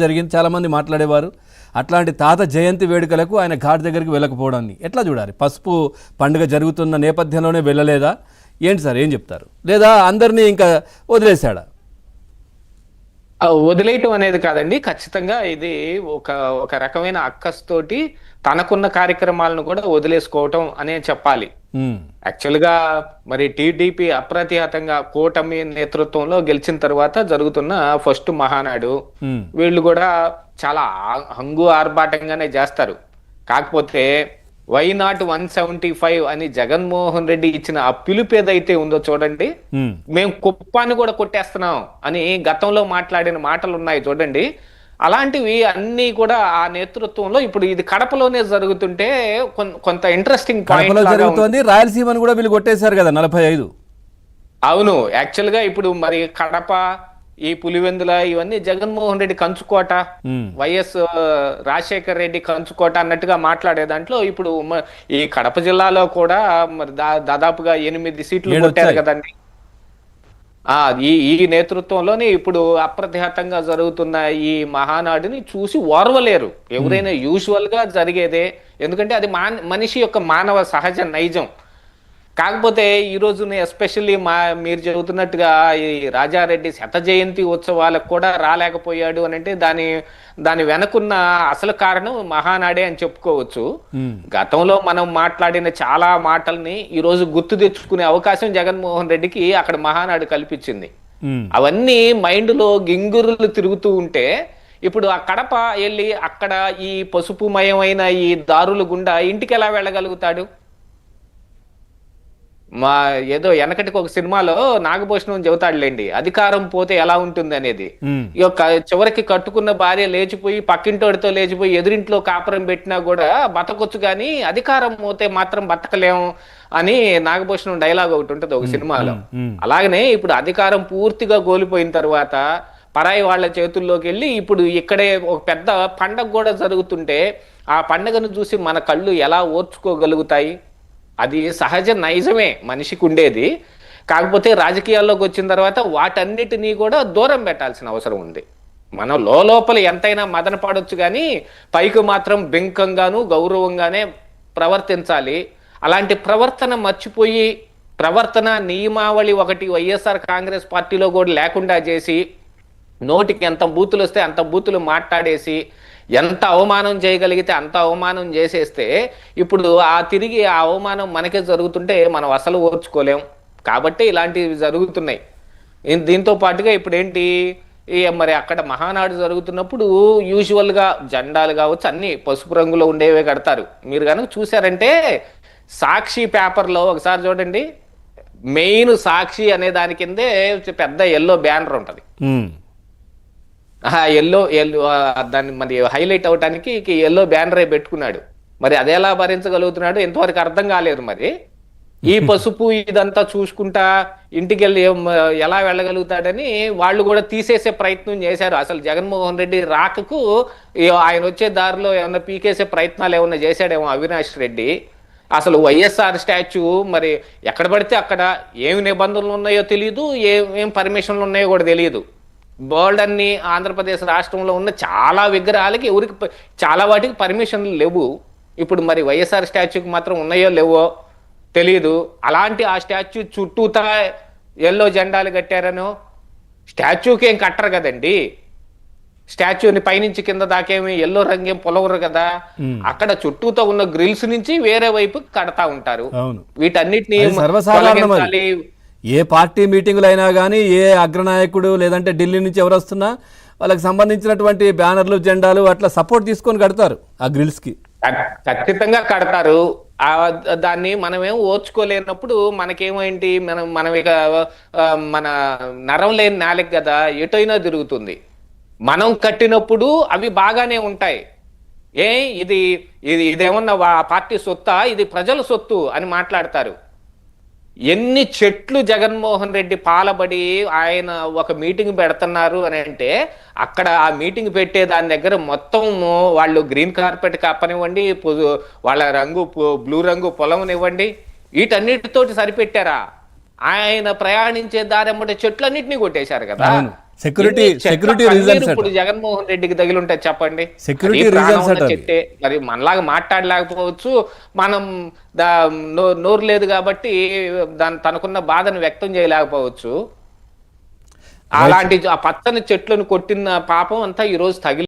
జరిగింది, చాలామంది మాట్లాడేవారు. అట్లాంటి తాత జయంతి వేడుకలకు ఆయన ఘాట్ దగ్గరికి వెళ్ళకపోవడాన్ని ఎట్లా చూడాలి? పసుపు పండుగ జరుగుతున్న నేపథ్యంలోనే వెళ్ళలేదా ఏంటి సార్, ఏం చెప్తారు? లేదా అందరినీ ఇంకా వదిలేశాడా? వదిలేయటం అనేది కాదండి, ఖచ్చితంగా ఇది ఒక ఒక రకమైన అక్కస్తోటి తనకున్న కార్యక్రమాలను కూడా వదిలేసుకోవటం అనే చెప్పాలి. యాక్చువల్ గా మరి టీడీపీ అప్రతిహతంగా కూటమి నేతృత్వంలో గెలిచిన తర్వాత జరుగుతున్న ఫస్ట్ మహానాడు వీళ్ళు కూడా చాలా హంగు ఆర్భాటంగానే చేస్తారు. కాకపోతే వై నాట్ 175 అని జగన్మోహన్ రెడ్డి ఇచ్చిన ఆ పిలుపు ఏదైతే ఉందో చూడండి, మేము కుప్పాన్ని కూడా కొట్టేస్తున్నాం అని గతంలో మాట్లాడిన మాటలు ఉన్నాయి చూడండి. అలాంటివి అన్ని కూడా ఆ నేతృత్వంలో ఇప్పుడు ఇది కడపలోనే జరుగుతుంటే కొంత ఇంట్రెస్టింగ్ పాయింట్ జరుగుతుంది. రాయలసీమను కూడా వీళ్ళు కొట్టేశారు కదా 45. అవును, యాక్చువల్ గా ఇప్పుడు మరి కడప, ఈ పులివెందుల ఇవన్నీ జగన్మోహన్ రెడ్డి కంచుకోట, వైఎస్ రాజశేఖర్ రెడ్డి కంచుకోట అన్నట్టుగా మాట్లాడే దాంట్లో ఇప్పుడు ఈ కడప జిల్లాలో కూడా మరి దాదాపుగా 8 సీట్లు కొట్టారు కదండి. ఈ నేతృత్వంలోనే ఇప్పుడు అప్రతిహతంగా జరుగుతున్న ఈ మహానాడుని చూసి ఓర్వలేరు ఎవరైనా. యూజువల్ గా జరిగేదే, ఎందుకంటే అది మనిషి యొక్క మానవ సహజ నైజం. కాకపోతే ఈ రోజు ఎస్పెషల్లీ మీరు చెబుతున్నట్టుగా ఈ రాజారెడ్డి శత జయంతి ఉత్సవాలకు కూడా రాలేకపోయాడు అని అంటే దాని వెనకున్న అసలు కారణం మహానాడే అని చెప్పుకోవచ్చు. గతంలో మనం మాట్లాడిన చాలా మాటల్ని ఈ రోజు గుర్తు తెచ్చుకునే అవకాశం జగన్మోహన్ రెడ్డికి అక్కడ మహానాడు కల్పించింది. అవన్నీ మైండ్ లో గింగురులు తిరుగుతూ ఉంటే ఇప్పుడు ఆ కడప వెళ్ళి అక్కడ ఈ పసుపుమయమైన ఈ దారుల గుండా ఇంటికి ఎలా వెళ్ళగలుగుతాడు? ఏదో వెనకటికి ఒక సినిమాలో నాగభూషణం చెబుతాడులేండి, అధికారం పోతే ఎలా ఉంటుంది అనేది. ఈ యొక్క చివరికి కట్టుకున్న భార్య లేచిపోయి పక్కింటోడితో లేచిపోయి ఎదురింట్లో కాపురం పెట్టినా కూడా బతకొచ్చు, కానీ అధికారం పోతే మాత్రం బతకలేము అని నాగభూషణం డైలాగ్ ఒకటి ఉంటుంది ఒక సినిమాలో. అలాగనే ఇప్పుడు అధికారం పూర్తిగా కోల్పోయిన తర్వాత పరాయి వాళ్ళ చేతుల్లోకి వెళ్ళి ఇప్పుడు ఇక్కడే ఒక పెద్ద పండగ కూడా జరుగుతుంటే ఆ పండగను చూసి మన కళ్ళు ఎలా ఓర్చుకోగలుగుతాయి? అది సహజ నైజమే మనిషికి ఉండేది. కాకపోతే రాజకీయాల్లోకి వచ్చిన తర్వాత వాటన్నిటినీ కూడా దూరం పెట్టాల్సిన అవసరం ఉంది. మనం లోపల ఎంతైనా మదన పడవచ్చు, కానీ పైకి మాత్రం బెంకంగాను గౌరవంగానే ప్రవర్తించాలి. అలాంటి ప్రవర్తన మర్చిపోయి ప్రవర్తన నియమావళి ఒకటి వైఎస్ఆర్ కాంగ్రెస్ పార్టీలో కూడా లేకుండా చేసి నోటికి ఎంత బూతులు వస్తే అంత బూతులు మాట్లాడేసి ఎంత అవమానం చేయగలిగితే అంత అవమానం చేసేస్తే ఇప్పుడు తిరిగి ఆ అవమానం మనకే జరుగుతుంటే మనం అసలు ఓర్చుకోలేం. కాబట్టి ఇలాంటివి జరుగుతున్నాయి. దీంతో పాటుగా ఇప్పుడు ఏంటి, మరి అక్కడ మహానాడు జరుగుతున్నప్పుడు యూజువల్గా జెండాలు కావచ్చు అన్ని పసుపు రంగులో ఉండేవే కడతారు. మీరు కనుక చూసారంటే సాక్షి పేపర్లో ఒకసారి చూడండి, మెయిన్ సాక్షి అనే దాని కిందే పెద్ద ఎల్లో బ్యానర్ ఉంటుంది. ఎల్లో దాన్ని మరి హైలైట్ అవటానికి ఎల్లో బ్యానరే పెట్టుకున్నాడు. మరి అదేలా భరించగలుగుతున్నాడు ఎంతవరకు అర్థం కాలేదు. మరి ఈ పసుపు ఇదంతా చూసుకుంటా ఇంటికి వెళ్ళి ఎలా వెళ్ళగలుగుతాడని వాళ్ళు కూడా తీసేసే ప్రయత్నం చేశారు. అసలు జగన్మోహన్ రెడ్డి రాకకు ఆయన వచ్చే దారిలో ఏమన్నా పీకేసే ప్రయత్నాలు ఏమన్నా చేశాడేమో అవినాష్ రెడ్డి. అసలు వైఎస్ఆర్ స్టాచ్యూ మరి ఎక్కడ పడితే అక్కడ ఏమి నిబంధనలు ఉన్నాయో తెలియదు, ఏం పర్మిషన్లు ఉన్నాయో కూడా తెలియదు. బోల్డ్ అన్ని ఆంధ్రప్రదేశ్ రాష్ట్రంలో ఉన్న చాలా విగ్రహాలకి చాలా వాటికి పర్మిషన్లు లేవు. ఇప్పుడు మరి వైఎస్ఆర్ స్టాచ్యూకి మాత్రం ఉన్నాయో లేవో తెలియదు. అలాంటి ఆ స్టాచ్యూ చుట్టూతా ఎల్లో జెండాలు కట్టారనో, స్టాచ్యూకి ఏం కట్టరు కదండి. స్టాచ్యూని పైనుంచి కింద దాకేమి ఎల్లో రంగేం పొలవరు కదా. అక్కడ చుట్టూతో ఉన్న గ్రిల్స్ నుంచి వేరే వైపు కడతా ఉంటారు. వీటన్నిటిని ఏ పార్టీ మీటింగులు అయినా కానీ ఏ అగ్రనాయకుడు లేదంటే ఢిల్లీ నుంచి ఎవరు వస్తున్నా వాళ్ళకి సంబంధించినటువంటి బ్యానర్లు జెండాలు అట్లా సపోర్ట్ తీసుకొని కడతారు ఆ గ్రిల్స్ కి. ఖచ్చితంగా కడతారు. దాన్ని మనమేం ఓర్చుకోలేనప్పుడు మనకేమేంటి, మనం ఇక మన నరం లేని నాలుక కదా, ఎటైనా తిరుగుతుంది. మనం కట్టినప్పుడు అవి బాగానే ఉంటాయి. ఇదేమన్నా పార్టీ సొత్తా, ఇది ప్రజల సొత్తు అని మాట్లాడతారు. ఎన్ని చెట్లు జగన్మోహన్ రెడ్డి పాలబడి ఆయన ఒక మీటింగ్ పెడుతున్నారు అని అంటే అక్కడ ఆ మీటింగ్ పెట్టే దాని దగ్గర మొత్తం వాళ్ళు గ్రీన్ కార్పెట్ కప్పనివ్వండి, వాళ్ళ రంగు బ్లూ రంగు పొలంనివ్వండి, వీటన్నిటితోటి సరిపెట్టారా? ఆయన ప్రయాణించే దారెమ్మటి చెట్లన్నింటినీ కొట్టేశారు కదా. సెక్యూరిటీ రీజన్స్ ఇప్పుడు జగన్మోహన్ రెడ్డికి తగిలి ఉంటాయి చెప్పండి. సెక్యూరిటీ అది ప్రాణం రీజన్స్ ఉన్న చెట్టే. మరి మనలాగా మాట్లాడలేకపోవచ్చు, మనం నోరు లేదు కాబట్టి తనకున్న బాధను వ్యక్తం చేయలేకపోవచ్చు. అలాంటి ఆ పచ్చని చెట్లను కొట్టిన పాపం అంతా ఈ రోజు తగిలి